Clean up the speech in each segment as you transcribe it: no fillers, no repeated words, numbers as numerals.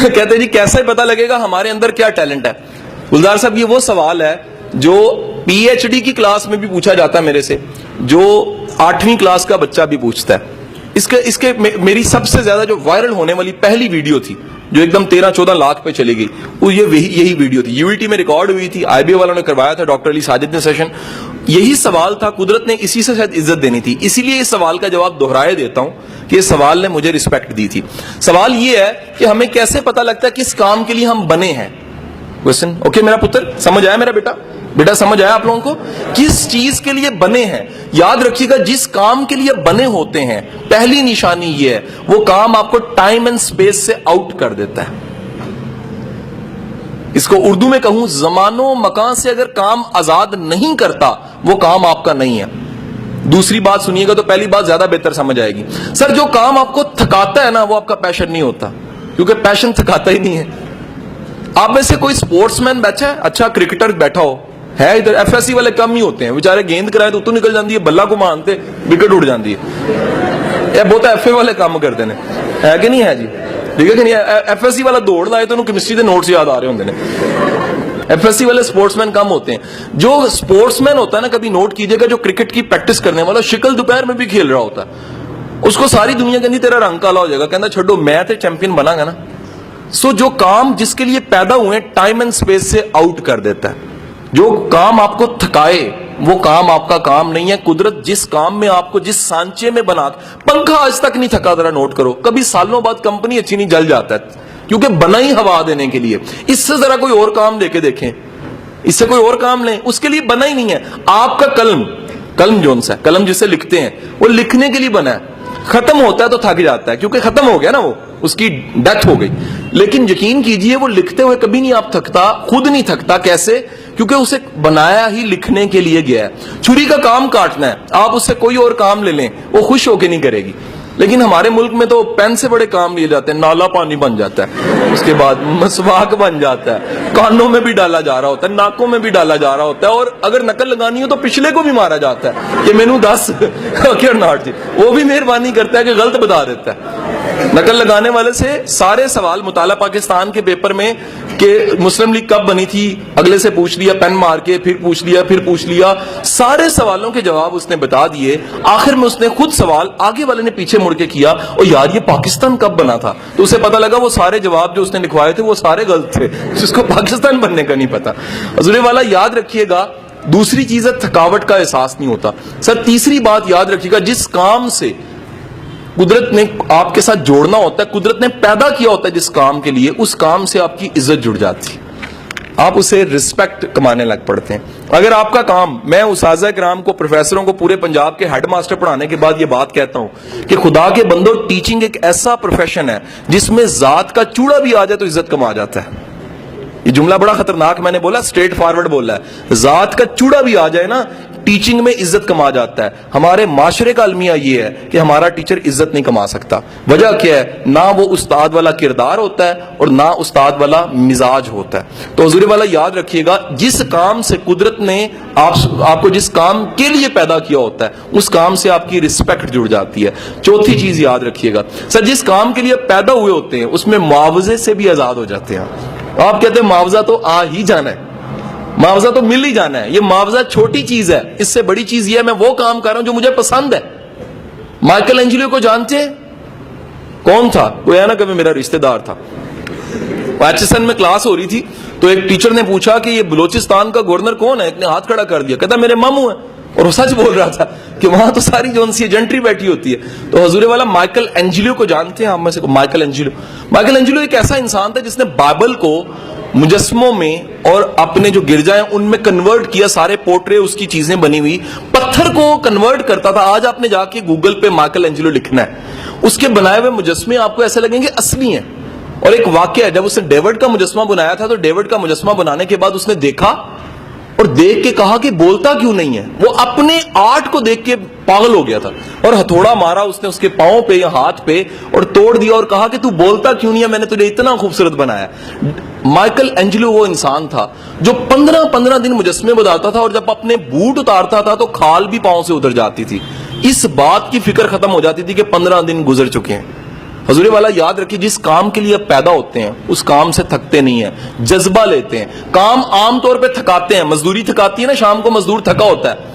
کہتے جی کیسے پتا لگے گا ہمارے اندر کیا ٹیلنٹ ہے؟ گلزار صاحب یہ وہ سوال ہے جو پی ایچ ڈی کی کلاس میں بھی پوچھا جاتا ہے میرے سے, جو 8ویں کلاس کا بچہ بھی پوچھتا ہے. اس کے میری سب سے زیادہ جو وائرل ہونے والی پہلی ویڈیو تھی جو ایک دم 13-14 لاکھ پہ چلی گئی, وہ یہی ویڈیو تھی. یو ٹی میں ریکارڈ ہوئی تھی, آئی بی والوں نے کروایا تھا, ڈاکٹر علی ساجد نے سیشن. یہی سوال تھا, قدرت نے اسی سے شاید عزت دینی تھی, اسی لیے اس سوال کا جواب دہرائے دیتا ہوں کہ اس سوال نے مجھے رسپیکٹ دی تھی. سوال یہ ہے کہ ہمیں کیسے پتا لگتا ہے کس کام کے لیے ہم بنے ہیں. کوسچن اوکے میرا پتر, سمجھ آیا میرا بیٹا سمجھ آیا آپ لوگوں کو کس چیز کے لیے بنے ہیں؟ یاد رکھیے گا جس کام کے لیے بنے ہوتے ہیں پہلی نشانی یہ ہے وہ کام آپ کو ٹائم اینڈ سپیس سے آؤٹ کر دیتا ہے. اس کو اردو میں کہوں, زمان و مکان سے اگر کام آزاد نہیں کرتا وہ کام آپ کا نہیں ہے. دوسری بات سنیے گا تو پہلی بات زیادہ بہتر سمجھ آئے گی. سر جو کام آپ کو تھکاتا ہے نا وہ آپ کا پیشن نہیں ہوتا, کیونکہ پیشن تھکاتا ہی نہیں ہے. آپ میں سے کوئی سپورٹس مین بیٹھا ہے, اچھا کرکٹر بیٹھا ہو ہے ادھر, ایف ایس سی والے کم ہی ہوتے ہیں بیچارے, گیند کرائے تو اتو نکل جاتی ہے, بلا کو مانتے وکٹ اڑ جاتی ہے. یہ بہت ایف اے والے کام کرتے ہیں, ہے کہ نہیں ہے جی؟ ٹھیک ہے کہ نہیں؟ ایف ایس سی والا دوڑ لائے تو انہوں کیمسٹری کے نوٹس یاد آ رہے ہوتے ہیں. ایف ایس سی والے سپورٹس مین کم ہوتے ہیں. جو سپورٹس مین ہوتا ہے نا, کبھی نوٹ کیجئے گا, جو کرکٹ کی پریکٹس کرنے والا شکل دوپہر میں بھی کھیل رہا ہوتا ہے, اس کو ساری دنیا کہتی تیرا رنگ کالا ہو جائے گا, کہنا چھوڑو میں تے چیمپئن بنا گا نا. سو جو کام جس کے لیے پیدا ہوئے ٹائم اینڈ سپیس سے آؤٹ کر دیتا ہے. جو کام آپ کو تھکائے وہ کام آپ کا کام نہیں ہے. قدرت جس کام میں آپ کو جس سانچے میں بنا, پنکھا آج تک نہیں تھکا, ذرا نوٹ کرو, کبھی سالوں بعد کمپنی اچھی نہیں جل جاتا ہے کیونکہ بنا ہی ہوا دینے کے لیے. اس سے ذرا کوئی اور کام لے کے دیکھیں, اس سے کوئی اور کام لیں, اس کے لیے بنا ہی نہیں ہے. آپ کا قلم جون سا ہے, قلم جسے لکھتے ہیں وہ لکھنے کے لیے بنا ہے. ختم ہوتا ہے تو تھک جاتا ہے کیونکہ ختم ہو گیا نا, وہ اس کی ڈیتھ ہو گئی. لیکن یقین کیجئے وہ لکھتے ہوئے کبھی نہیں آپ تھکتا, خود نہیں تھکتا. کیسے؟ کیونکہ اسے بنایا ہی لکھنے کے لیے گیا ہے. چھری کا کام کاٹنا ہے, آپ اس سے کوئی اور کام لے لیں وہ خوش ہو کے نہیں کرے گی. لیکن ہمارے ملک میں تو پین سے بڑے کام لیے جاتے ہیں. نالا پانی بن جاتا ہے, اس کے بعد مسواک بن جاتا ہے, کانوں میں بھی ڈالا جا رہا ہوتا ہے, ناکوں میں بھی ڈالا جا رہا ہوتا ہے, اور اگر نقل لگانی ہو تو پچھلے کو بھی مارا جاتا ہے کہ مینو 10 ناٹ جی, وہ بھی مہربانی کرتا ہے کہ غلط بتا دیتا ہے. نقل لگانے والے سے سارے سوال مطالعہ پاکستان کے پیپر میں کہ مسلم لیگ کب بنی تھی, اگلے سے پوچھ لیا پین مار کے, پھر پوچھ لیا, سارے سوالوں کے جواب اس نے بتا دیے. آخر میں اس نے خود سوال آگے والے نے پیچھے مڑ کے کیا, اور یار یہ پاکستان کب بنا تھا, تو اسے پتا لگا وہ سارے جواب جو اس نے لکھوائے تھے وہ سارے غلط تھے, جس کو پاکستان بننے کا نہیں پتا. حضور والا یاد رکھیے گا, دوسری چیز ہے تھکاوٹ کا احساس نہیں ہوتا. سر تیسری بات یاد رکھیے گا, جس کام سے قدرت نے آپ کے ساتھ جوڑنا ہوتا ہے, قدرت نے پیدا کیا ہوتا ہے جس کام کے لیے, اس کام سے آپ کی عزت جڑ جاتی ہے, آپ اسے رسپیکٹ کمانے لگ پڑتے ہیں. اگر آپ کا کام, میں اساتذہ کرام کو, پروفیسروں کو پورے پنجاب کے ہیڈ ماسٹر پڑھانے کے بعد یہ بات کہتا ہوں کہ خدا کے بندوں, ٹیچنگ ایک ایسا پروفیشن ہے جس میں ذات کا چوڑا بھی آ جائے تو عزت کما جاتا ہے. یہ جملہ بڑا خطرناک میں نے بولا, اسٹریٹ فارورڈ بولا ہے, ذات کا چوڑا بھی آ جائے نا ٹیچنگ میں عزت کما جاتا ہے. ہمارے معاشرے کا المیہ یہ ہے کہ ہمارا ٹیچر عزت نہیں کما سکتا. وجہ کیا ہے؟ نہ وہ استاد والا کردار ہوتا ہے اور نہ استاد والا مزاج ہوتا ہے. تو حضور والا یاد رکھیے گا, جس کام سے قدرت نے آپ کو جس کام کے لیے پیدا کیا ہوتا ہے اس کام سے آپ کی رسپیکٹ جڑ جاتی ہے. چوتھی چیز یاد رکھیے گا سر, جس کام کے لیے پیدا ہوئے ہوتے ہیں اس میں معاوضے سے بھی آزاد ہو جاتے ہیں. آپ کہتے ہیں معاوضہ تو آ ہی جانا ہے, معاوضہ تو مل ہی جانا ہے. یہ معاوضہ چھوٹی چیز ہے, اس سے بڑی چیز یہ ہے میں وہ کام کر رہا ہوں جو مجھے پسند ہے. مائیکل اینجلو کو جانتے ہیں؟ کون تھا؟ کوئی ہے نا کبھی میرا رشتہ دار تھا. ایچ ایس این میں کلاس ہو رہی تھی تو ایک ٹیچر نے پوچھا کہ یہ بلوچستان کا گورنر کون ہے؟ ایک نے ہاتھ کھڑا کر دیا, کہتا میرے ماموں ہیں, اور وہ سچ بول رہا تھا کہ وہاں تو ساری جون سی جنٹری بیٹھی ہوتی ہے. تو حضور والا مائیکل اینجلو کو جانتے ہیں آپ میں سے؟ مائیکل اینجلو ایک ایسا انسان تھا جس نے بائبل کو مجسموں میں اور اپنے جو گرجائیں ان میں کنورٹ کیا. سارے پورٹرے اس کی چیزیں بنی ہوئی, پتھر کو کنورٹ کرتا تھا. آج آپ نے جا کے گوگل پہ مائیکل اینجلو لکھنا ہے, اس کے بنائے ہوئے مجسمے آپ کو ایسے لگیں گے اصلی ہیں. اور ایک واقعہ ہے, جب اس نے ڈیوڈ کا مجسمہ بنایا تھا تو ڈیوڈ کا مجسمہ بنانے کے بعد اس نے دیکھا اور دیکھ کے کہا کہ بولتا کیوں نہیں ہے. وہ اپنے آرٹ کو دیکھ کے پاگل ہو گیا تھا اور ہتھوڑا مارا اس نے اس کے پاؤں پہ یا ہاتھ پہ اور توڑ دیا اور کہا کہ تو بولتا کیوں نہیں ہے, میں نے تجھے اتنا خوبصورت بنایا. مائیکل اینجلو وہ انسان تھا جو 15 دن مجسمے بناتا تھا, اور جب اپنے بوٹ اتارتا تھا تو کھال بھی پاؤں سے ادھر جاتی تھی. اس بات کی فکر ختم ہو جاتی تھی کہ 15 دن گزر چکے ہیں. حضور والا یاد رکھیے جس کام کے لیے آپ پیدا ہوتے ہیں اس کام سے تھکتے نہیں ہیں, جذبہ لیتے ہیں. کام عام طور پہ تھکاتے ہیں, مزدوری تھکاتی ہے نا, شام کو مزدور تھکا ہوتا ہے.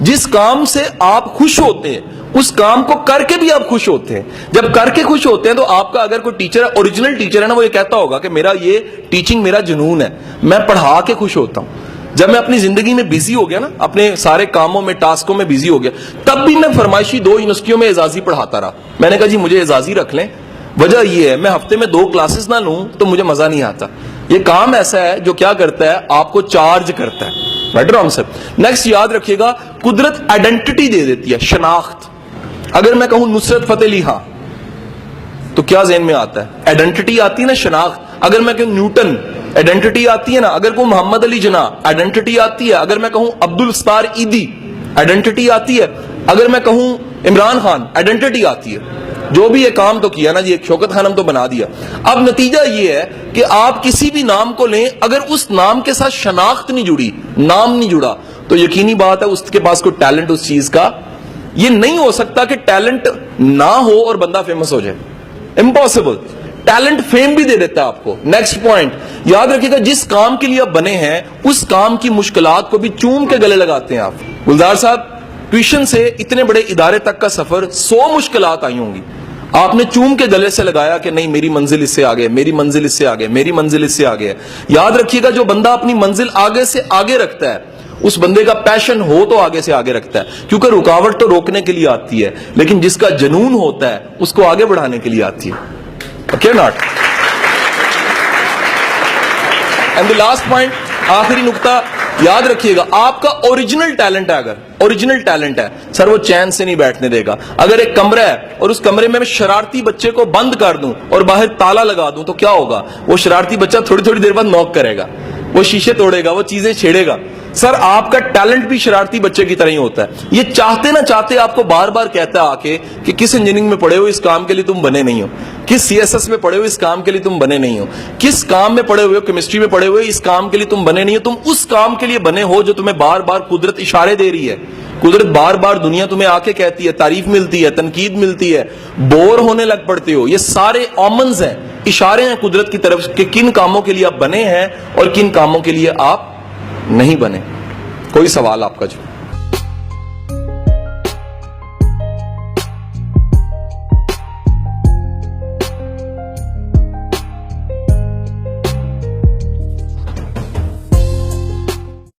جس کام سے آپ خوش ہوتے ہیں اس کام کو کر کے بھی آپ خوش ہوتے ہیں. جب کر کے خوش ہوتے ہیں تو آپ کا اگر کوئی ٹیچر ہے, اوریجنل ٹیچر ہے نا, وہ یہ کہتا ہوگا کہ میرا یہ ٹیچنگ میرا جنون ہے, میں پڑھا کے خوش ہوتا ہوں. جب میں اپنی زندگی میں بزی ہو گیا نا, اپنے سارے کاموں میں ٹاسکوں میں بزی ہو گیا, تب بھی میں فرمائشی 2 یونیورسٹیوں میں اعزازی پڑھاتا رہا. میں نے کہا جی مجھے اعزازی رکھ لیں, وجہ یہ ہے میں ہفتے میں 2 کلاسز نہ لوں تو مجھے مزہ نہیں آتا. یہ کام ایسا ہے جو کیا کرتا ہے, آپ کو چارج کرتا ہے. Better on sir. نیکسٹ یاد رکھیے گا, قدرت آئیڈینٹی دے دیتی ہے, شناخت. اگر میں کہوں نصرت فتح علی خان تو کیا ذہن میں آتا ہے؟ آئیڈینٹی آتی ہے نا, شناخت. اگر میں کہوں نیوٹن, آئیڈینٹی آتی ہے نا. اگر کہوں محمد علی جناح, آئیڈینٹی آتی ہے. اگر میں کہوں عبد الستار ایدی, آئیڈینٹی آتی ہے. اگر میں کہوں عمران خان, آئیڈینٹی آتی ہے. جو بھی یہ کام تو کیا نا جی, ایک شوکت خانم تو بنا دیا. اب نتیجہ یہ ہے کہ آپ کسی بھی نام کو لیں, اگر اس نام کے ساتھ شناخت نہیں جڑی, نام نہیں جڑا, تو یقینی بات ہے اس کے پاس کوئی ٹیلنٹ اس چیز کا. یہ نہیں ہو سکتا کہ ٹیلنٹ نہ ہو اور بندہ فیمس ہو جائے, امپاسبل. ٹیلنٹ فیم بھی دے دیتا ہے آپ کو. نیکسٹ پوائنٹ یاد رکھیے گا, جس کام کے لیے آپ بنے ہیں اس کام کی مشکلات کو بھی چوم کے گلے لگاتے ہیں آپ. گلزار صاحب, ٹیوشن سے اتنے بڑے ادارے تک کا سفر 100 مشکلات آئی ہوں گی, آپ نے چوم کے گلے سے لگایا کہ نہیں میری منزل اس سے آگے, میری منزل اس سے آگے, میری منزل اس سے آگے. یاد رکھیے گا جو بندہ اپنی منزل آگے سے آگے رکھتا ہے اس بندے کا پیشن ہو تو آگے سے آگے رکھتا ہے, کیونکہ رکاوٹ تو روکنے کے لیے آتی ہے, لیکن جس کا جنون ہوتا ہے اس کو آگے بڑھانے کے لیے آتی ہے. Okay not. And the last point, آخری نقطہ یاد رکھیے گا, آپ کا اوریجنل ٹیلنٹ ہے, اگر اوریجنل ٹیلنٹ ہے سر, وہ چین سے نہیں بیٹھنے دے گا. اگر ایک کمرہ ہے اور اس کمرے میں شرارتی بچے کو بند کر دوں اور باہر تالا لگا دوں تو کیا ہوگا؟ وہ شرارتی بچہ تھوڑی تھوڑی دیر بعد نوک کرے گا, وہ شیشے توڑے گا, وہ چیزیں چھیڑے گا. سر آپ کا ٹیلنٹ بھی شرارتی بچے کی طرح ہی ہوتا ہے. یہ چاہتے نہ چاہتے آپ کو بار بار کہتا ہے آ کے کہ کس انجینئرنگ میں پڑھے ہو اس کام کے لیے تم بنے نہیں ہو, کس CSS میں پڑھے ہو اس کام کے لیے تم بنے نہیں ہو, کس کام میں پڑھے ہوئے ہو, کیمسٹری میں پڑھے ہوئے اس کام کے لیے تم بنے نہیں ہو. تم اس کام کے لیے بنے ہو جو تمہیں بار بار قدرت اشارے دے رہی ہے. قدرت بار بار دنیا تمہیں آ کے کہتی ہے, تعریف ملتی ہے, تنقید ملتی ہے, بور ہونے لگ پڑتے ہو. یہ سارے آمنز ہیں, اشارے ہیں قدرت کی طرف کہ کن کاموں کے لیے آپ بنے ہیں اور کن کاموں کے لیے آپ نہیں بنے. کوئی سوال آپ کا جو